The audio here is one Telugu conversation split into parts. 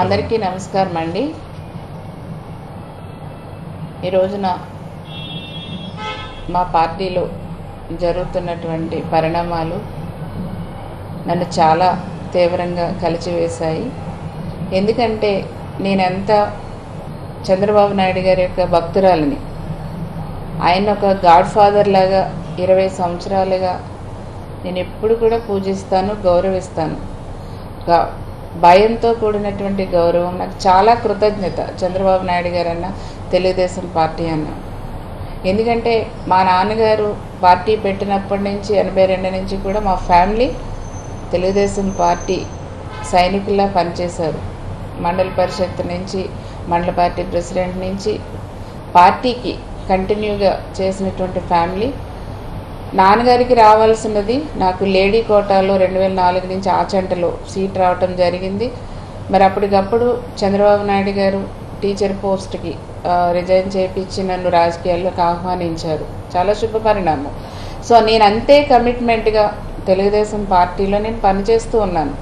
అందరికీ నమస్కారం అండి. ఈ రోజున మా పార్టీలో జరుగుతున్నటువంటి పరిణామాలు నన్ను చాలా తీవ్రంగా కలిచివేశాయి. ఎందుకంటే నేనెంత చంద్రబాబు నాయుడు గారి యొక్క భక్తురాలిని, ఆయన ఒక గాడ్ ఫాదర్ లాగా 20 సంవత్సరాలుగా నేను ఎప్పుడు కూడా పూజిస్తాను, గౌరవిస్తాను. భయంతో కూడినటువంటి గౌరవం, నాకు చాలా కృతజ్ఞత చంద్రబాబు నాయుడు గారు అన్న, తెలుగుదేశం పార్టీ అన్న. ఎందుకంటే మా నాన్నగారు పార్టీ పెట్టినప్పటి నుంచి 82 నుంచి కూడా మా ఫ్యామిలీ తెలుగుదేశం పార్టీ సైనికుల్లా పనిచేశారు. మండల పరిషత్ నుంచి, మండల పార్టీ ప్రెసిడెంట్ నుంచి పార్టీకి కంటిన్యూగా చేసినటువంటి ఫ్యామిలీ. నాన్నగారికి రావాల్సినది నాకు లేడీ కోటాలో 2004 నుంచి ఆచంటలో సీట్ రావటం జరిగింది. మరి అప్పటికప్పుడు చంద్రబాబు నాయుడు గారు టీచర్ పోస్ట్కి రిజైన్ చేయించి నన్ను రాజకీయాల్లోకి ఆహ్వానించారు. చాలా శుభ పరిణామం. సో నేను అంతే కమిట్మెంట్గా తెలుగుదేశం పార్టీలో నేను పనిచేస్తూ ఉన్నాను.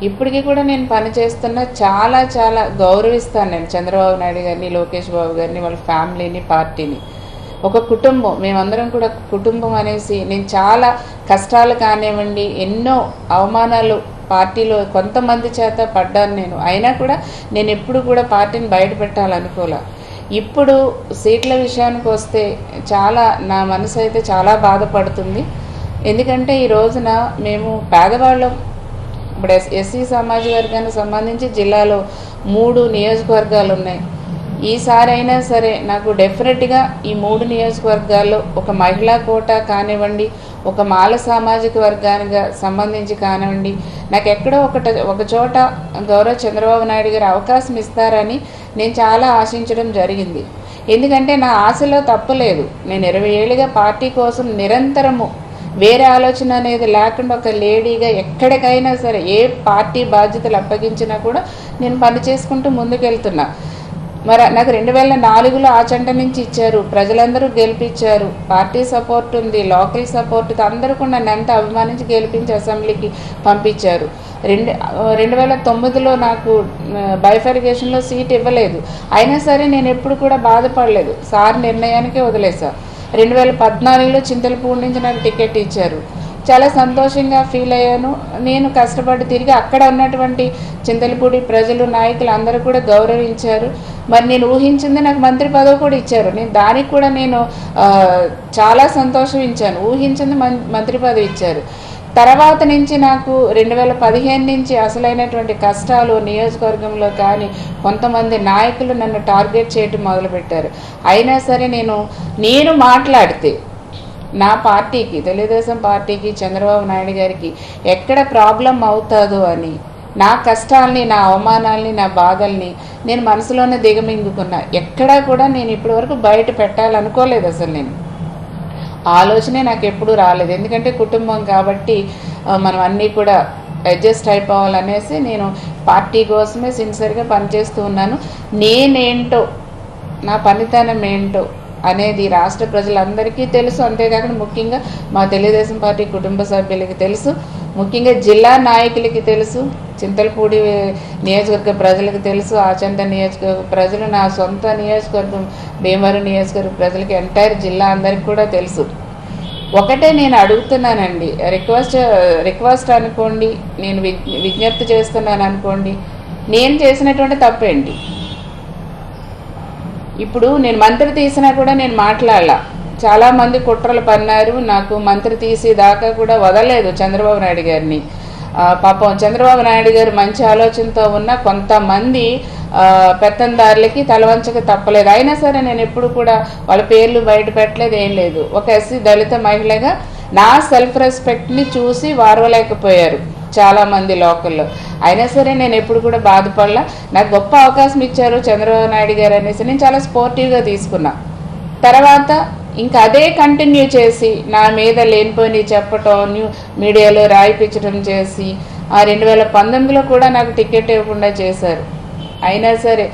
ఇప్పటికీ కూడా నేను పనిచేస్తున్న చాలా చాలా గౌరవిస్తాను నేను చంద్రబాబు నాయుడు గారిని, లోకేష్ బాబు గారిని, వాళ్ళ ఫ్యామిలీని, పార్టీని. ఒక కుటుంబం, మేమందరం కూడా కుటుంబం అనేసి నేను చాలా కష్టాలు కానివ్వండి, ఎన్నో అవమానాలు పార్టీలో కొంతమంది చేత పడ్డాను నేను. అయినా కూడా నేను ఎప్పుడు కూడా పార్టీని బయట పెట్టాలనుకోలే. ఇప్పుడు సీట్ల విషయానికి వస్తే చాలా నా మనసు అయితే చాలా బాధపడుతుంది. ఎందుకంటే ఈ రోజున మేము పేదవాళ్ళం. ఇప్పుడు ఎస్సీ సమాజ వర్గానికి సంబంధించి జిల్లాలో 3 నియోజకవర్గాలు ఉన్నాయి. ఈసారి అయినా సరే నాకు డెఫినెట్గా ఈ 3 నియోజకవర్గాల్లో ఒక మహిళా కోటా కానివ్వండి, ఒక మాల సామాజిక వర్గానికి సంబంధించి కానివ్వండి, నాకు ఎక్కడో ఒక చోట గౌరవ చంద్రబాబు నాయుడు గారు అవకాశం ఇస్తారని నేను చాలా ఆశించడం జరిగింది. ఎందుకంటే నా ఆశలో తప్పలేదు. నేను 20 ఏళ్ళుగా పార్టీ కోసం నిరంతరము వేరే ఆలోచన అనేది లేకుండా ఒక లేడీగా ఎక్కడికైనా సరే ఏ పార్టీ బాధ్యతలు అప్పగించినా కూడా నేను పని చేసుకుంటూ ముందుకెళ్తున్నా. మరి నాకు 2004లో ఆచంట నుంచి ఇచ్చారు, ప్రజలందరూ గెలిపించారు, పార్టీ సపోర్ట్ ఉంది, లోకల్ సపోర్ట్, అందరూ కూడా నన్ను ఎంత అభిమానించి గెలిపించి అసెంబ్లీకి పంపించారు. 2009లో నాకు బైఫర్గేషన్లో సీట్ ఇవ్వలేదు. అయినా సరే నేను ఎప్పుడు కూడా బాధపడలేదు, సార్ నిర్ణయానికే వదిలేసా. 2014లో చింతలపూడి నుంచి నాకు టికెట్ ఇచ్చారు. చాలా సంతోషంగా ఫీల్ అయ్యాను. నేను కష్టపడి తిరిగి అక్కడ ఉన్నటువంటి చింతలపూడి ప్రజలు, నాయకులు అందరూ కూడా గౌరవించారు. మరి నేను ఊహించింది నాకు మంత్రి పదవి కూడా ఇచ్చారు. దానికి కూడా నేను చాలా సంతోషించాను. ఊహించింది మంత్రి పదవి ఇచ్చారు. తర్వాత నుంచి నాకు 2015 నుంచి అసలైనటువంటి కష్టాలు నియోజకవర్గంలో కానీ కొంతమంది నాయకులు నన్ను టార్గెట్ చేయటం మొదలుపెట్టారు. అయినా సరే నేను మాట్లాడితే నా పార్టీకి, తెలుగుదేశం పార్టీకి, చంద్రబాబు నాయుడు గారికి ఎక్కడ ప్రాబ్లం అవుతుందో అని నా కష్టాలని, నా అవమానాలని, నా బాధల్ని నేను మనసులోనే దిగమింగుకున్నా. ఎక్కడా కూడా నేను ఇప్పటివరకు బయట పెట్టాలనుకోలేదు. అసలు నేను ఆలోచనే నాకు ఎప్పుడూ రాలేదు. ఎందుకంటే కుటుంబం కాబట్టి మనం అన్నీ కూడా అడ్జస్ట్ అయిపోవాలనేసి నేను పార్టీ కోసమే సిన్సియర్గా పనిచేస్తూ ఉన్నాను. నేనేంటో, నా పనితనం ఏంటో అనేది రాష్ట్ర ప్రజలందరికీ తెలుసు. అంతేకాకుండా ముఖ్యంగా మా తెలుగుదేశం పార్టీ కుటుంబ సభ్యులకి తెలుసు, ముఖ్యంగా జిల్లా నాయకులకి తెలుసు, చింతలపూడి నియోజకవర్గ ప్రజలకు తెలుసు, ఆచంట నియోజకవర్గ ప్రజలు, నా సొంత నియోజకవర్గం భీమవరం నియోజకవర్గ ప్రజలకి, ఎంటైర్ జిల్లా అందరికీ కూడా తెలుసు. ఒకటే నేను అడుగుతున్నానండి, రిక్వెస్ట్ అనుకోండి, నేను విజ్ఞప్తి చేస్తున్నాను అనుకోండి, నేను చేసినటువంటి తప్పేంటి? ఇప్పుడు నేను మంత్రి తీసినా కూడా నేను మాట్లాడాల. చాలామంది కుట్రలు పన్నారు, నాకు మంత్రి తీసి దాకా కూడా వదలలేదు చంద్రబాబు నాయుడు గారిని. పాపం చంద్రబాబు నాయుడు గారు మంచి ఆలోచనతో ఉన్న కొంతమంది పెత్తందారులకి తలవంచక తప్పలేదు. అయినా సరే నేను ఎప్పుడు కూడా వాళ్ళ పేర్లు బయట పెట్టలేదు, ఏం లేదు. ఒక ఎస్సీ దళిత మహిళగా నా సెల్ఫ్ రెస్పెక్ట్ని చూసి వారవలేకపోయారు చాలామంది లోకల్లో. అయినా సరే నేను ఎప్పుడు కూడా బాధపడలా. నాకు గొప్ప అవకాశం ఇచ్చారు చంద్రబాబు నాయుడు గారు అనేసి నేను చాలా స్పోర్టివ్గా తీసుకున్నా. తర్వాత ఇంకా అదే కంటిన్యూ చేసి నా మీద లేనిపోయి చెప్పటం, మీడియాలో రాయిపించడం చేసి 2019లో కూడా నాకు టికెట్ ఇవ్వకుండా చేశారు. అయినా సరే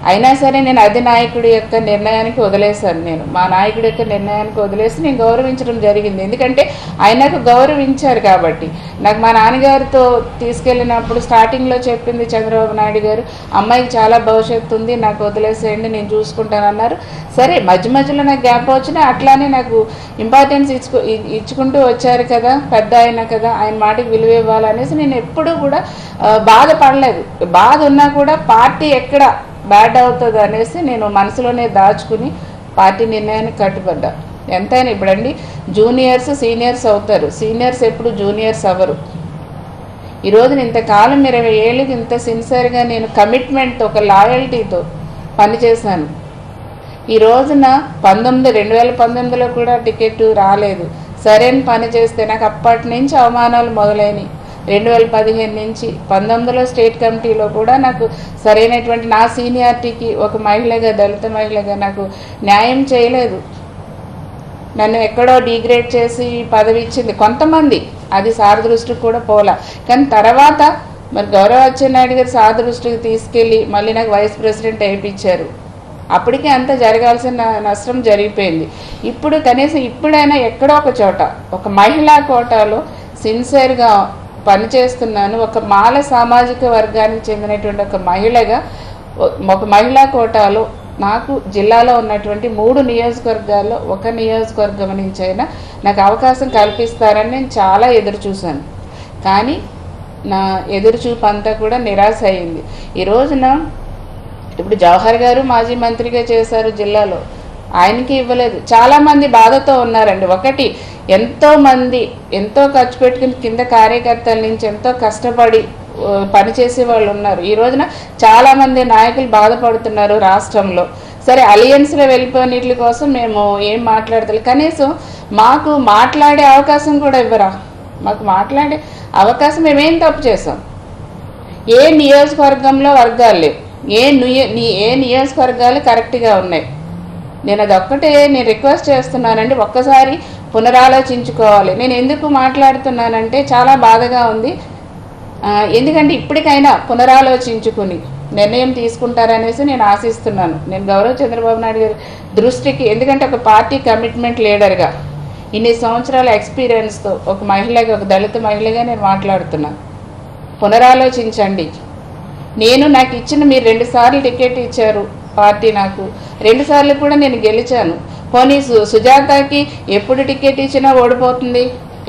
అయినా సరే నేను అధినాయకుడి యొక్క నిర్ణయానికి వదిలేశాను. నేను మా నాయకుడి యొక్క నిర్ణయానికి వదిలేసి నేను గౌరవించడం జరిగింది. ఎందుకంటే ఆయనకు గౌరవించారు కాబట్టి. నాకు మా నాన్నగారితో తీసుకెళ్ళినప్పుడు స్టార్టింగ్లో చెప్పింది చంద్రబాబు నాయుడు గారు, అమ్మాయికి చాలా భవిష్యత్తు ఉంది, నాకు వదిలేసేయండి, నేను చూసుకుంటానన్నారు. సరే, మధ్య మధ్యలో నాకు గ్యాప్ వచ్చినా అట్లానే నాకు ఇంపార్టెన్స్ ఇచ్చుకుంటూ వచ్చారు కదా, పెద్ద ఆయన కదా, ఆయన మాటకి విలువ ఇవ్వాలనేసి నేను ఎప్పుడూ కూడా బాధపడలేదు. బాధ ఉన్నా కూడా పార్టీ ఎక్కడ బ్యాడ్ అవుతుంది అనేసి నేను మనసులోనే దాచుకుని పార్టీ నిర్ణయానికి కట్టుబడ్డా. ఎంతైనా ఇప్పుడండి జూనియర్స్ సీనియర్స్ అవుతారు, సీనియర్స్ ఎప్పుడు జూనియర్స్ అవ్వరు. ఈరోజు ఇంతకాలం 20 ఏళ్ళకి ఇంత సిన్సియర్గా నేను కమిట్మెంట్తో ఒక లాయల్టీతో పనిచేశాను. ఈ రోజున 2019లో కూడా టికెట్ రాలేదు. సరైన పని చేస్తే నాకు అప్పటి నుంచి అవమానాలు మొదలైనవి. 2015 నుంచి 19లో స్టేట్ కమిటీలో కూడా నాకు సరైనటువంటి నా సీనియారిటీకి ఒక మహిళగా, దళిత మహిళగా నాకు న్యాయం చేయలేదు. నన్ను ఎక్కడో డిగ్రేడ్ చేసి పదవి ఇచ్చింది కొంతమంది, అది సార్ దృష్టికి కూడా పోలా. కానీ తర్వాత మరి గౌరవ అచ్చెన్నాయుడు గారు సార్ దృష్టికి తీసుకెళ్ళి మళ్ళీ నాకు వైస్ ప్రెసిడెంట్ వేయించారు. అప్పటికే అంత జరగాల్సిన నష్టం జరిగిపోయింది. ఇప్పుడు కనీసం ఇప్పుడైనా ఎక్కడో ఒక చోట ఒక మహిళా కోటాలో సిన్సియర్గా పనిచేస్తున్నాను. ఒక మాల సామాజిక వర్గానికి చెందినటువంటి ఒక మహిళగా ఒక మహిళా కోటాలో నాకు జిల్లాలో ఉన్నటువంటి 3 నియోజకవర్గాల్లో ఒక నియోజకవర్గం నుంచి అయినా నాకు అవకాశం కల్పిస్తారని నేను చాలా ఎదురు చూశాను. కానీ నా ఎదురుచూపు అంతా కూడా నిరాశ అయింది. ఈ రోజున ఇప్పుడు జవహర్ గారు మాజీ మంత్రిగా చేశారు జిల్లాలో, ఆయనకి ఇవ్వలేదు. చాలామంది బాధతో ఉన్నారండి. ఒకటి, ఎంతోమంది ఎంతో ఖర్చు పెట్టుకుని కింద కార్యకర్తల నుంచి ఎంతో కష్టపడి పనిచేసే వాళ్ళు ఉన్నారు. ఈ రోజున చాలామంది నాయకులు బాధపడుతున్నారు రాష్ట్రంలో. సరే, అలియన్స్లో వెళ్ళిపోయినట్ల కోసం మేము ఏం మాట్లాడతాం, కనీసం మాకు మాట్లాడే అవకాశం కూడా ఇవ్వరా? మాకు మాట్లాడే అవకాశం మేమేం తప్పు చేసాం? ఏ నియోజకవర్గంలో వర్గాలు లేవు, ఏ నియోజకవర్గాలు కరెక్ట్గా ఉన్నాయి? నేను అదొక్కటే నేను రిక్వెస్ట్ చేస్తున్నానండి, ఒక్కసారి పునరాలోచించుకోవాలి. నేను ఎందుకు మాట్లాడుతున్నానంటే చాలా బాధగా ఉంది. ఎందుకంటే ఇప్పటికైనా పునరాలోచించుకుని నిర్ణయం తీసుకుంటారనేసి నేను ఆశిస్తున్నాను. నేను గౌరవ చంద్రబాబు నాయుడు గారి దృష్టికి, ఎందుకంటే ఒక పార్టీ కమిట్మెంట్ లీడర్గా ఇన్ని సంవత్సరాల ఎక్స్పీరియన్స్తో ఒక మహిళగా, ఒక దళిత మహిళగా నేను మాట్లాడుతున్నాను. పునరాలోచించండి. నాకు ఇచ్చిన మీరు 2 సార్లు టికెట్ ఇచ్చారు పార్టీ, నాకు 2 సార్లు కూడా నేను గెలిచాను. పోనీ సుజాతకి ఎప్పుడు టికెట్ ఇచ్చినా ఓడిపోతుంది,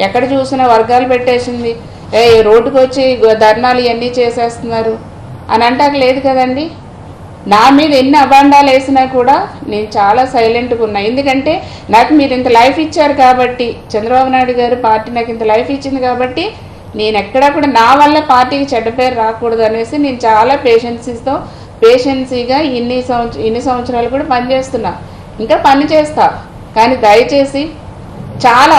ఎక్కడ చూసినా వర్గాలు పెట్టేసింది, రోడ్డుకు వచ్చి ధర్నాలు ఇవన్నీ చేసేస్తున్నారు అని అంటాక లేదు కదండి. నా మీద ఎన్ని అబాండాలు వేసినా కూడా నేను చాలా సైలెంట్గా ఉన్నా. ఎందుకంటే నాకు మీరు ఇంత లైఫ్ ఇచ్చారు కాబట్టి, చంద్రబాబు నాయుడు గారు పార్టీ నాకు ఇంత లైఫ్ ఇచ్చింది కాబట్టి నేను ఎక్కడా కూడా నా వల్ల పార్టీకి చెడ్డ పేరు రాకూడదు అనేసి నేను చాలా పేషెన్సీగా ఇన్ని సంవత్సరాలు కూడా పనిచేస్తున్నా, ఇంకా పని చేస్తా. కానీ దయచేసి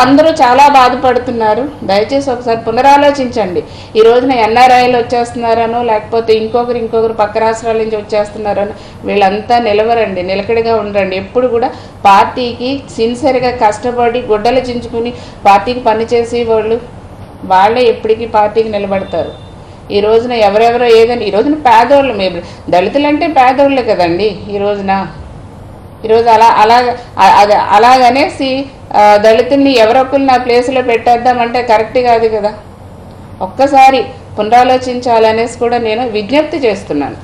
అందరూ చాలా బాధపడుతున్నారు. దయచేసి ఒకసారి పునరాలోచించండి. ఈ రోజున ఎన్ఆర్ఐలు వచ్చేస్తున్నారనో, లేకపోతే ఇంకొకరు పక్క రాష్ట్రాల నుంచి వచ్చేస్తున్నారనో వీళ్ళంతా నిలవరండి, నిలకడగా ఉండరండి. ఎప్పుడు కూడా పార్టీకి సిన్సియర్గా కష్టపడి గుడ్డలు చించుకుని పార్టీకి పనిచేసే వాళ్ళే ఎప్పటికీ పార్టీకి నిలబడతారు. ఈ రోజున ఎవరెవరో ఏదని, ఈ రోజున పేదోళ్ళు, మేము దళితులంటే పేదోళ్ళే కదండి. ఈ రోజు అలాగనేసి దళితుల్ని ఎవరొకరు నా ప్లేస్లో పెట్టేద్దామంటే కరెక్ట్ కాదు కదా. ఒక్కసారి పునరాలోచించాలనేసి కూడా నేను విజ్ఞప్తి చేస్తున్నాను.